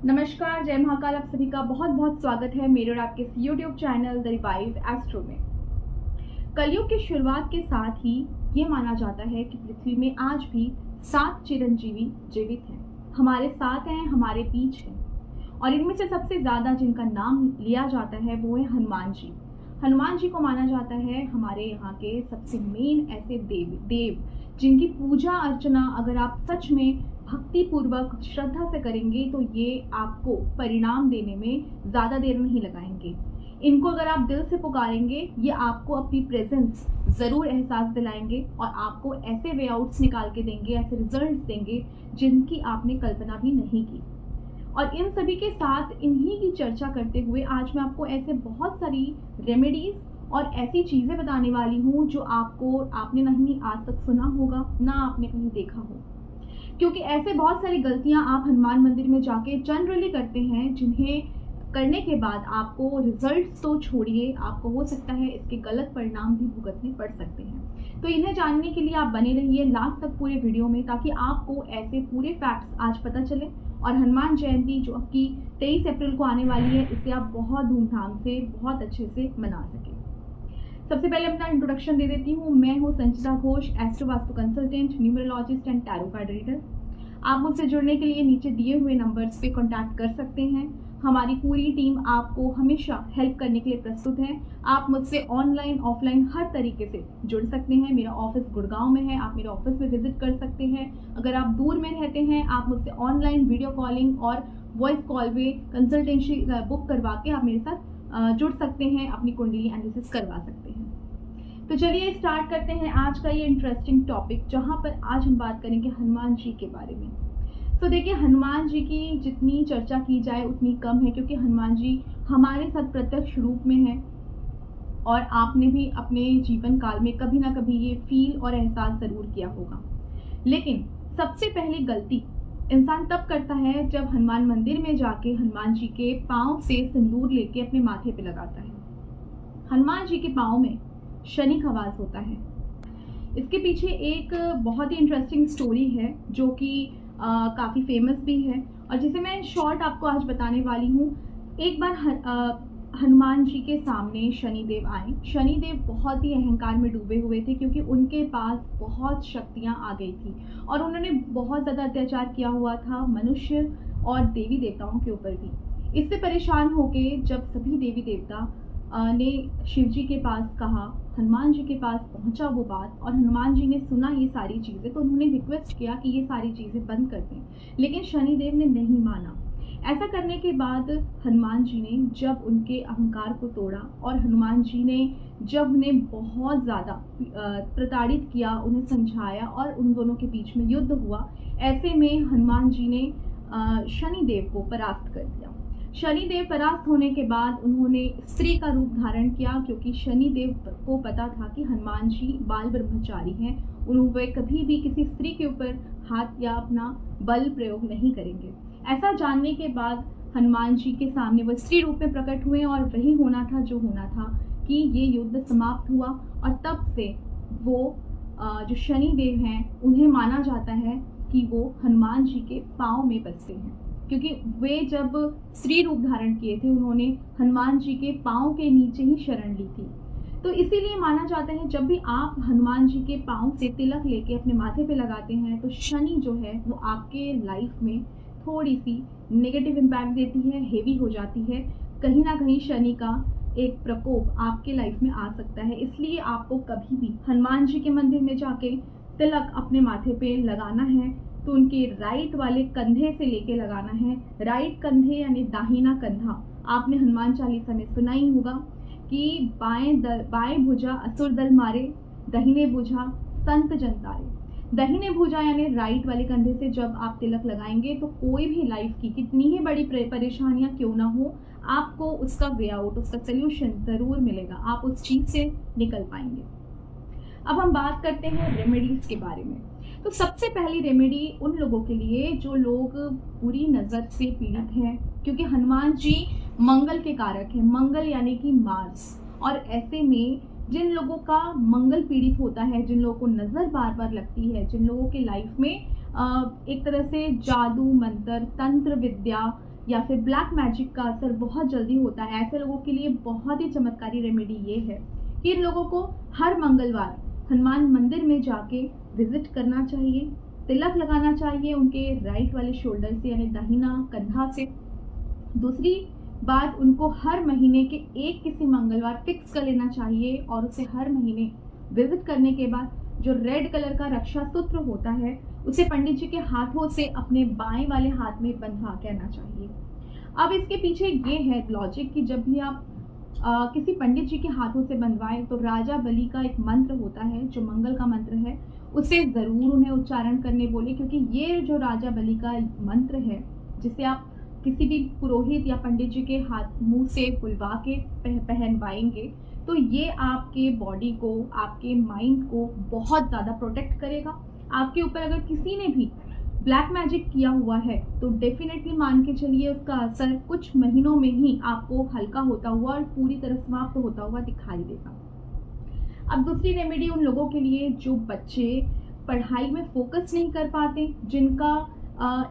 नमस्कार, जय महाकाल। आप सभी का बहुत बहुत स्वागत है मेरे और आपके YouTube channel the revive astro में। कलयुग की शुरुआत के साथ ही ये माना जाता है कि पृथ्वी में आज भी 7 चिरंजीवी जीवित हैं, हमारे साथ हैं, हमारे बीच हैं। और इनमें से सबसे ज्यादा जिनका नाम लिया जाता है वो है हनुमान जी। हनुमान जी को माना जाता है हमारे यहाँ के सबसे मेन ऐसे देव जिनकी पूजा अर्चना अगर आप सच में भक्ति पूर्वक श्रद्धा से करेंगे तो ये आपको परिणाम देने में ज्यादा देर नहीं लगाएंगे। इनको अगर आप दिल से पुकारेंगे ये आपको अपनी प्रेजेंस जरूर एहसास दिलाएंगे और आपको ऐसे वे आउट्स निकाल के देंगे, ऐसे रिजल्ट्स देंगे जिनकी आपने कल्पना भी नहीं की। और इन सभी के साथ इन्हीं की चर्चा करते हुए आज मैं आपको ऐसे बहुत सारी रेमेडीज और ऐसी चीजें बताने वाली हूँ जो आपने नहीं आज तक सुना होगा, ना आपने कहीं देखा हो। क्योंकि ऐसे बहुत सारी गलतियां आप हनुमान मंदिर में जाके जनरली करते हैं जिन्हें करने के बाद आपको रिजल्ट्स तो छोड़िए, आपको हो सकता है इसके गलत परिणाम भी भुगतने पड़ सकते हैं। तो इन्हें जानने के लिए आप बने रहिए लास्ट तक पूरे वीडियो में, ताकि आपको ऐसे पूरे फैक्ट्स आज पता चले और हनुमान जयंती जो आपकी 23 अप्रैल को आने वाली है इसे आप बहुत धूमधाम से बहुत अच्छे से मना सकें। सबसे पहले अपना इंट्रोडक्शन दे देती हूँ। मैं हूँ Sanchita Ghosh, astro vastu consultant, numerologist and tarot card reader. आप मुझसे जुड़ने के लिए नीचे दिए हुए नंबर्स पे कांटेक्ट कर सकते हैं। हमारी पूरी टीम आपको हमेशा हेल्प करने के लिए प्रस्तुत है। आप मुझसे ऑनलाइन ऑफलाइन हर तरीके से जुड़ सकते हैं। मेरा ऑफिस गुड़गांव में है, आप मेरे ऑफिस में विजिट कर सकते हैं। अगर आप दूर में रहते हैं आप मुझसे ऑनलाइन वीडियो कॉलिंग और वॉइस कॉल में कंसल्टेंसी बुक करवा के आप मेरे साथ जुड़ सकते हैं, अपनी कुंडली एनालिसिस करवा सकते हैं। तो चलिए स्टार्ट करते हैं आज का ये इंटरेस्टिंग टॉपिक, जहां पर आज हम बात करेंगे हनुमान जी के बारे में। तो देखिए, हनुमान जी की जितनी चर्चा की जाए उतनी कम है, क्योंकि हनुमान जी हमारे साथ प्रत्यक्ष रूप में है और आपने भी अपने जीवन काल में कभी ना कभी ये फील और एहसास जरूर किया होगा। लेकिन सबसे पहली गलती इंसान तब करता है जब हनुमान मंदिर में जाके हनुमान जी के पांव से सिंदूर लेके अपने माथे पे लगाता है। हनुमान जी के पांव में शनि का वास होता है। इसके पीछे एक बहुत ही इंटरेस्टिंग स्टोरी है जो कि काफी फेमस भी है और जिसे मैं शॉर्ट आपको आज बताने वाली हूँ। एक बार हनुमान जी के सामने शनिदेव आए। शनिदेव बहुत ही अहंकार में डूबे हुए थे, क्योंकि उनके पास बहुत शक्तियां आ गई थी और उन्होंने बहुत ज़्यादा अत्याचार किया हुआ था मनुष्य और देवी देवताओं के ऊपर भी। इससे परेशान होके जब सभी देवी देवता ने शिव जी के पास कहा, हनुमान जी के पास पहुंचा वो बात और हनुमान जी ने सुना ये सारी चीज़ें, तो उन्होंने रिक्वेस्ट किया कि ये सारी चीज़ें बंद कर दें। लेकिन शनिदेव ने नहीं माना। ऐसा करने के बाद हनुमान जी ने जब उनके अहंकार को तोड़ा और हनुमान जी ने जब उन्हें बहुत ज़्यादा प्रताड़ित किया, उन्हें समझाया और उन दोनों के बीच में युद्ध हुआ, ऐसे में हनुमान जी ने शनिदेव को परास्त कर दिया। शनिदेव परास्त होने के बाद उन्होंने स्त्री का रूप धारण किया, क्योंकि शनिदेव को पता था कि हनुमान जी बाल ब्रह्मचारी हैं, उन्होंने कभी भी किसी स्त्री के ऊपर हाथ या अपना बल प्रयोग नहीं करेंगे। ऐसा जानने के बाद हनुमान जी के सामने वो स्त्री रूप में प्रकट हुए और वही होना था जो होना था कि ये युद्ध समाप्त हुआ। और तब से वो जो शनिदेव हैं उन्हें माना जाता है कि वो हनुमान जी के पाँव में बसते हैं, क्योंकि वे जब स्त्री रूप धारण किए थे उन्होंने हनुमान जी के पाँव के नीचे ही शरण ली थी। तो इसीलिए माना जाता है जब भी आप हनुमान जी के पाँव से तिलक लेके अपने माथे पे लगाते हैं तो शनि जो है वो आपके लाइफ में थोड़ी सी नेगेटिव इम्पैक्ट देती है, हेवी हो जाती है। कहीं ना कहीं शनि का एक प्रकोप आपके लाइफ में आ सकता है। इसलिए आपको कभी भी हनुमान जी के मंदिर में जाके तिलक अपने माथे पे लगाना है तो उनके राइट वाले कंधे से लेके लगाना है। राइट कंधे यानी दाहिना कंधा। आपने हनुमान चालीसा में सुना ही होगा कि बाएं भुजा असुर दल मारे, दाहिने भुजा संत जन तारे। दाहिने भुजा यानी राइट वाले कंधे से जब आप तिलक लगाएंगे तो कोई भी लाइफ की कितनी ही बड़ी परेशानियां क्यों ना हो, आपको उसका वे आउट, उसका सोल्यूशन जरूर मिलेगा, आप उस चीज से निकल पाएंगे। अब हम बात करते हैं रेमेडीज के बारे में। तो सबसे पहली रेमेडी उन लोगों के लिए जो लोग बुरी नजर से पीड़ित हैं, क्योंकि हनुमान जी मंगल के कारक हैं, मंगल यानी कि मार्स। और ऐसे में जिन लोगों का मंगल पीड़ित होता है, जिन लोगों को नजर बार बार लगती है, जिन लोगों के लाइफ में एक तरह से जादू मंत्र तंत्र विद्या या फिर ब्लैक मैजिक का असर बहुत जल्दी होता है, ऐसे लोगों के लिए बहुत ही चमत्कारी रेमेडी ये है कि इन लोगों को हर मंगलवार हनुमान मंदिर में जाके विजिट करना चाहिए, तिलक लगाना चाहिए उनके राइट वाले शोल्डर से यानी दाहिना कंधा से। दूसरी बात, उनको हर महीने के एक किसी मंगलवार फिक्स कर लेना चाहिए और उसे हर महीने विजिट करने के बाद जो रेड कलर का रक्षा सूत्र होता है उसे पंडित जी के हाथों से अपने बाएं वाले हाथ में बंधवा के आना चाहिए। अब इसके पीछे ये है लॉजिक कि जब भी आप किसी पंडित जी के हाथों से बनवाएं तो राजा बलि का एक मंत्र होता है जो मंगल का मंत्र है, उसे ज़रूर उन्हें उच्चारण करने बोले, क्योंकि ये जो राजा बलि का मंत्र है जिसे आप किसी भी पुरोहित या पंडित जी के हाथ मुंह से बुलवा के पहनवाएंगे तो ये आपके बॉडी को, आपके माइंड को बहुत ज़्यादा प्रोटेक्ट करेगा। आपके ऊपर अगर किसी ने भी ब्लैक मैजिक किया हुआ है तो डेफिनेटली मान के चलिए उसका असर कुछ महीनों में ही आपको हल्का होता हुआ और पूरी तरह समाप्त होता हुआ दिखाई देगा। अब दूसरी रेमेडी उन लोगों के लिए जो बच्चे पढ़ाई में फोकस नहीं कर पाते, जिनका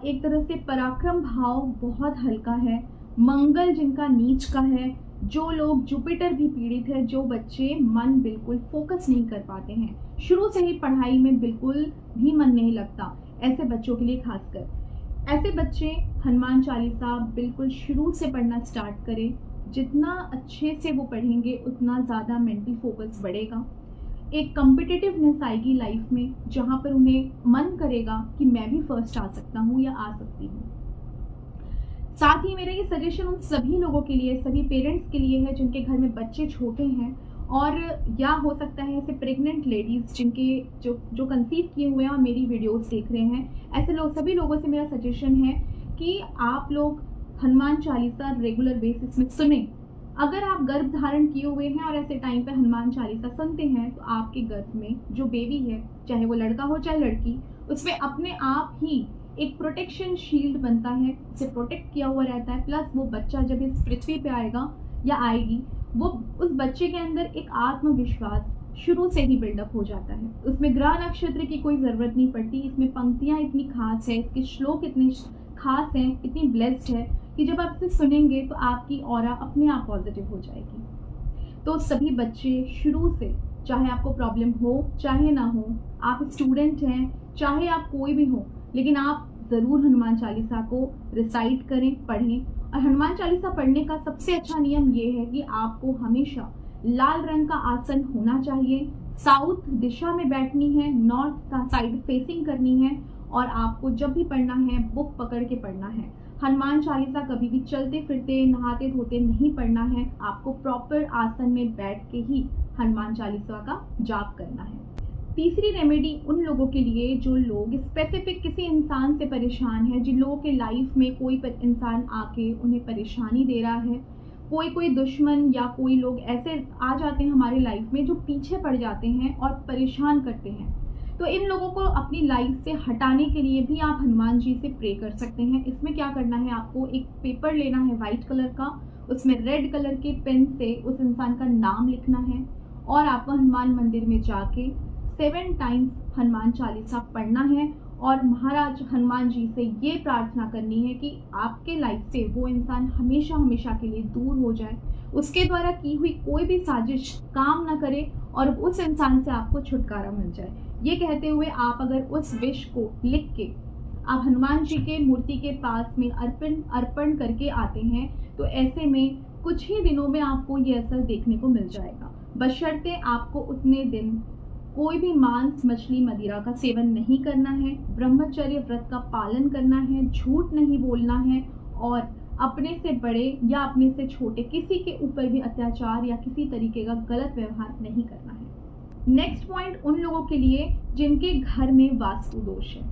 एक तरह से पराक्रम भाव बहुत हल्का है, मंगल जिनका नीच का है, जो लोग जुपिटर भी पीड़ित है, जो बच्चे मन बिल्कुल फोकस नहीं कर पाते हैं, शुरू से ही पढ़ाई में बिल्कुल भी मन नहीं लगता, ऐसे बच्चों के लिए खासकर, ऐसे बच्चे हनुमान चालीसा बिल्कुल शुरू से पढ़ना स्टार्ट करें। जितना अच्छे से वो पढ़ेंगे उतना ज़्यादा मेंटल फोकस बढ़ेगा, एक कॉम्पिटिटिवनेस आएगी लाइफ में जहाँ पर उन्हें मन करेगा कि मैं भी फर्स्ट आ सकता हूँ या आ सकती हूँ। साथ ही मेरा ये सजेशन उन सभी लोगों के लिए, सभी पेरेंट्स के लिए है जिनके घर में बच्चे छोटे हैं और या हो सकता है ऐसे प्रेग्नेंट लेडीज़ जिनके जो कंसीव किए हुए हैं और मेरी वीडियोस देख रहे हैं, ऐसे लोग सभी लोगों से मेरा सजेशन है कि आप लोग हनुमान चालीसा रेगुलर बेसिस में सुने। अगर आप गर्भ धारण किए हुए हैं और ऐसे टाइम पे हनुमान चालीसा सुनते हैं तो आपके गर्भ में जो बेबी है, चाहे वो लड़का हो चाहे लड़की, उसमें अपने आप ही एक प्रोटेक्शन शील्ड बनता है, उसे प्रोटेक्ट किया हुआ रहता है। प्लस वो बच्चा जब इस पृथ्वी पे आएगा या आएगी, वो उस बच्चे के अंदर एक आत्मविश्वास शुरू से ही बिल्डअप हो जाता है। उसमें ग्रह नक्षत्र की कोई ज़रूरत नहीं पड़ती, इसमें पंक्तियाँ इतनी खास है, इसके श्लोक इतने खास हैं, इतनी ब्लेस्ड है कि जब आप इसे सुनेंगे तो आपकी ऑरा अपने आप पॉजिटिव हो जाएगी। तो सभी बच्चे शुरू से, चाहे आपको प्रॉब्लम हो चाहे ना हो, आप स्टूडेंट हैं चाहे आप कोई भी हो, लेकिन आप ज़रूर हनुमान चालीसा को रिसाइट करें, पढ़ें। और हनुमान चालीसा पढ़ने का सबसे अच्छा नियम ये है कि आपको हमेशा लाल रंग का आसन होना चाहिए, साउथ दिशा में बैठनी है, नॉर्थ का साइड फेसिंग करनी है और आपको जब भी पढ़ना है बुक पकड़ के पढ़ना है। हनुमान चालीसा कभी भी चलते फिरते नहाते धोते नहीं पढ़ना है, आपको प्रॉपर आसन में बैठ के ही हनुमान चालीसा का जाप करना है। तीसरी रेमेडी उन लोगों के लिए जो लोग स्पेसिफिक किसी इंसान से परेशान है, जिन लोगों के लाइफ में कोई इंसान आके उन्हें परेशानी दे रहा है, कोई दुश्मन या कोई लोग ऐसे आ जाते हैं हमारे लाइफ में जो पीछे पड़ जाते हैं और परेशान करते हैं, तो इन लोगों को अपनी लाइफ से हटाने के लिए भी आप हनुमान जी से प्रे कर सकते हैं। इसमें क्या करना है, आपको एक पेपर लेना है वाइट कलर का, उसमें रेड कलर के पेन से उस इंसान का नाम लिखना है और आपको हनुमान मंदिर में जाके 7 टाइम्स हनुमान चालीसा पढ़ना है और महाराज हनुमान जी से ये प्रार्थना करनी है कि आपके लाइफ से वो इंसान हमेशा हमेशा के लिए दूर हो जाए, उसके द्वारा की हुई कोई भी साजिश काम ना करे और उस इंसान से आपको छुटकारा मिल जाए। ये कहते हुए आप अगर उस विश को लिख के आप हनुमान जी के मूर्ति के पास में अर्पण करके आते हैं तो ऐसे में कुछ ही दिनों में आपको ये असर देखने को मिल जाएगा। बशर्ते आपको उतने दिन कोई भी मांस मछली मदिरा का सेवन नहीं करना है, ब्रह्मचर्य व्रत का पालन करना है, झूठ नहीं बोलना है और अपने से बड़े या अपने से छोटे किसी के ऊपर भी अत्याचार या किसी तरीके का गलत व्यवहार नहीं करना है। नेक्स्ट पॉइंट उन लोगों के लिए जिनके घर में वास्तु दोष है।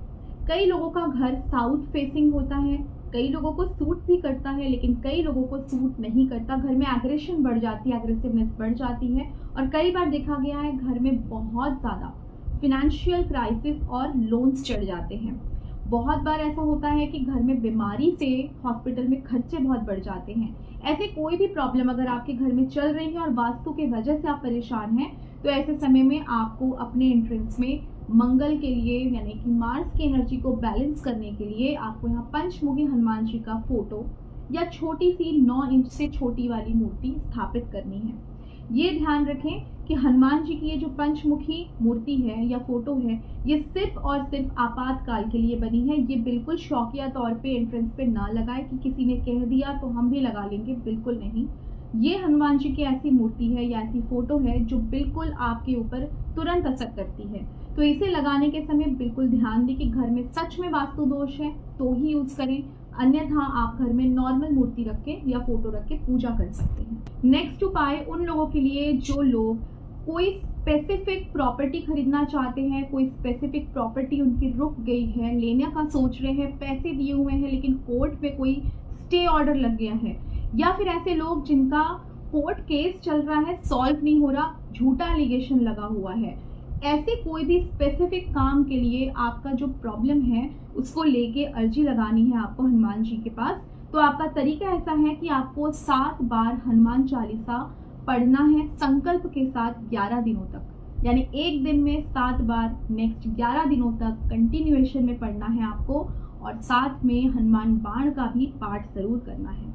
कई लोगों का घर साउथ फेसिंग होता है, कई लोगों को सूट भी करता है लेकिन कई लोगों को सूट नहीं करता। घर में एग्रेशन बढ़ जाती है, एग्रेसिवनेस बढ़ जाती है और कई बार देखा गया है घर में बहुत ज़्यादा फिनेंशियल क्राइसिस और लोन्स चढ़ जाते हैं। बहुत बार ऐसा होता है कि घर में बीमारी से हॉस्पिटल में खर्चे बहुत बढ़ जाते हैं। ऐसे कोई भी प्रॉब्लम अगर आपके घर में चल रही है और वास्तु के वजह से आप परेशान हैं तो ऐसे समय में आपको अपने एंट्रेंस में मंगल के लिए यानी कि मार्स की एनर्जी को बैलेंस करने के लिए आपको यहाँ पंचमुखी हनुमान जी का फोटो या छोटी सी 9 इंच से छोटी वाली मूर्ति स्थापित करनी है। ये ध्यान रखें कि हनुमान जी की ये जो पंचमुखी मूर्ति है या फोटो है, ये सिर्फ और सिर्फ आपातकाल के लिए बनी है। ये बिल्कुल शौकिया तौर पे एंट्रेंस पे ना लगाए कि किसी ने कह दिया तो हम भी लगा लेंगे, बिल्कुल नहीं। ये हनुमान जी की ऐसी मूर्ति है या ऐसी फोटो है जो बिल्कुल आपके ऊपर तुरंत असर करती है। तो इसे लगाने के समय बिल्कुल ध्यान दें कि घर में सच में वास्तु दोष है तो ही यूज करें, अन्यथा आप घर में नॉर्मल मूर्ति रख के या फोटो रख के पूजा कर सकते हैं। नेक्स्ट उपाय उन लोगों के लिए जो लोग कोई स्पेसिफिक प्रॉपर्टी खरीदना चाहते हैं, कोई स्पेसिफिक प्रॉपर्टी उनकी रुक गई है, लेने का सोच रहे हैं, पैसे दिए हुए हैं लेकिन कोर्ट में कोई स्टे ऑर्डर लग गया है, या फिर ऐसे लोग जिनका कोर्ट केस चल रहा है, सॉल्व नहीं हो रहा, झूठा एलिगेशन लगा हुआ है, ऐसे कोई भी स्पेसिफिक काम के लिए आपका जो प्रॉब्लम है उसको लेके अर्जी लगानी है आपको हनुमान जी के पास, तो आपका तरीका ऐसा है कि आपको 7 बार हनुमान चालीसा पढ़ना है संकल्प के साथ 11 दिनों तक, यानी एक दिन में 7 बार, नेक्स्ट 11 दिनों तक कंटिन्यूएशन में पढ़ना है आपको। और साथ में हनुमान बाण का भी पाठ जरूर करना है।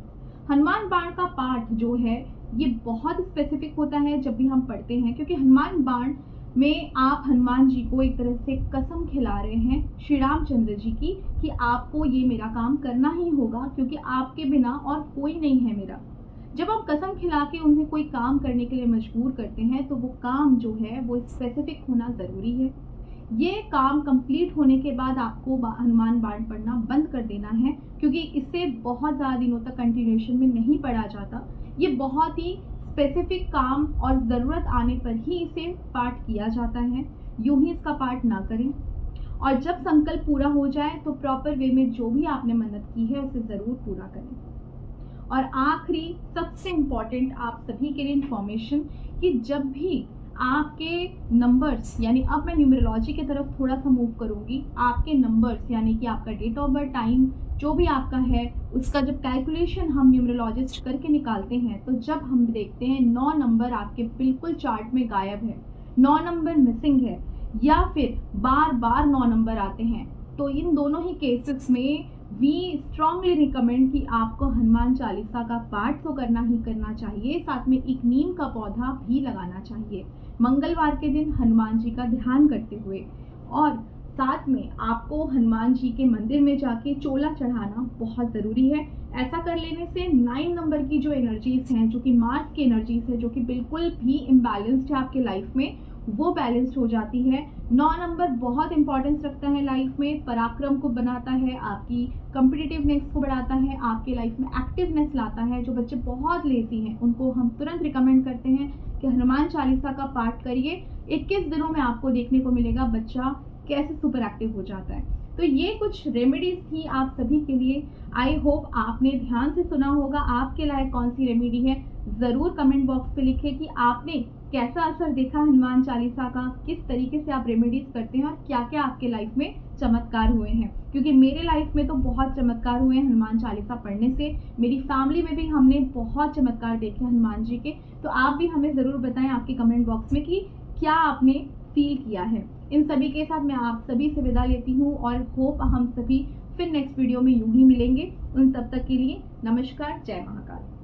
हनुमान बाण का पाठ जो है ये बहुत स्पेसिफिक होता है जब भी हम पढ़ते हैं, क्योंकि हनुमान बाण में आप हनुमान जी को एक तरह से कसम खिला रहे हैं श्री रामचंद्र जी की कि आपको ये मेरा काम करना ही होगा, क्योंकि आपके बिना और कोई नहीं है मेरा। जब हम कसम खिला के उन्हें कोई काम करने के लिए मजबूर करते हैं तो वो काम जो है वो स्पेसिफिक होना ज़रूरी है। ये काम कंप्लीट होने के बाद आपको हनुमान बाण पढ़ना बंद कर देना है, क्योंकि इससे बहुत ज़्यादा दिनों तक कंटिन्यूएशन में नहीं पढ़ा जाता। ये बहुत ही स्पेसिफिक काम और ज़रूरत आने पर ही इसे पाठ किया जाता है, यूं ही इसका पाठ ना करें। और जब संकल्प पूरा हो जाए तो प्रॉपर वे में जो भी आपने मन्नत की है उसे ज़रूर पूरा करें। और आखिरी सबसे इम्पॉर्टेंट आप सभी के लिए इन्फॉर्मेशन कि जब भी आपके नंबर्स, यानी अब मैं न्यूमरोलॉजी की तरफ थोड़ा सा मूव करूंगी, आपके नंबर्स यानी कि आपका डेट ऑफ बर्थ टाइम जो भी आपका है उसका जब कैलकुलेशन हम न्यूमरोलॉजिस्ट करके निकालते हैं, तो जब हम देखते हैं 9 नंबर आपके बिल्कुल चार्ट में गायब है, 9 नंबर मिसिंग है, या फिर बार बार 9 नंबर आते हैं, तो इन दोनों ही केसेस में वी स्ट्रांगली रिकमेंड कि आपको हनुमान चालीसा का पाठ तो करना ही करना चाहिए, साथ में एक नीम का पौधा भी लगाना चाहिए मंगलवार के दिन हनुमान जी का ध्यान करते हुए। और साथ में आपको हनुमान जी के मंदिर में जाके चोला चढ़ाना बहुत ज़रूरी है। ऐसा कर लेने से 9 नंबर की जो एनर्जीज हैं, जो कि मार्स की एनर्जीज है, जो कि बिल्कुल भी इम्बैलेंस्ड है आपके लाइफ में, वो बैलेंस्ड हो जाती है। 9 नंबर बहुत इंपॉर्टेंस रखता है लाइफ में, पराक्रम को बनाता है, आपकी कॉम्पिटिटिवनेस को बढ़ाता है, आपके लाइफ में एक्टिवनेस लाता है। जो बच्चे बहुत लेजी हैं उनको हम तुरंत रिकमेंड करते हैं कि हनुमान चालीसा का पाठ करिए। 21 दिनों में आपको देखने को मिलेगा बच्चा कैसे सुपर एक्टिव हो जाता है। तो ये कुछ रेमेडीज थी आप सभी के लिए। आई होप आपने ध्यान से सुना होगा। आपके लायक कौन सी रेमेडी है ज़रूर कमेंट बॉक्स पे लिखें कि आपने कैसा असर देखा हनुमान चालीसा का, किस तरीके से आप रेमेडीज करते हैं और क्या क्या आपके लाइफ में चमत्कार हुए हैं। क्योंकि मेरे लाइफ में तो बहुत चमत्कार हुए हैं हनुमान चालीसा पढ़ने से, मेरी फैमिली में भी हमने बहुत चमत्कार देखे हनुमान जी के। तो आप भी हमें ज़रूर बताएं आपके कमेंट बॉक्स में कि क्या आपने फील किया है। इन सभी के साथ मैं आप सभी से विदा लेती हूँ और होप हम सभी फिर नेक्स्ट वीडियो में यूं ही मिलेंगे। उन तब तक के लिए नमस्कार, जय महाकाल।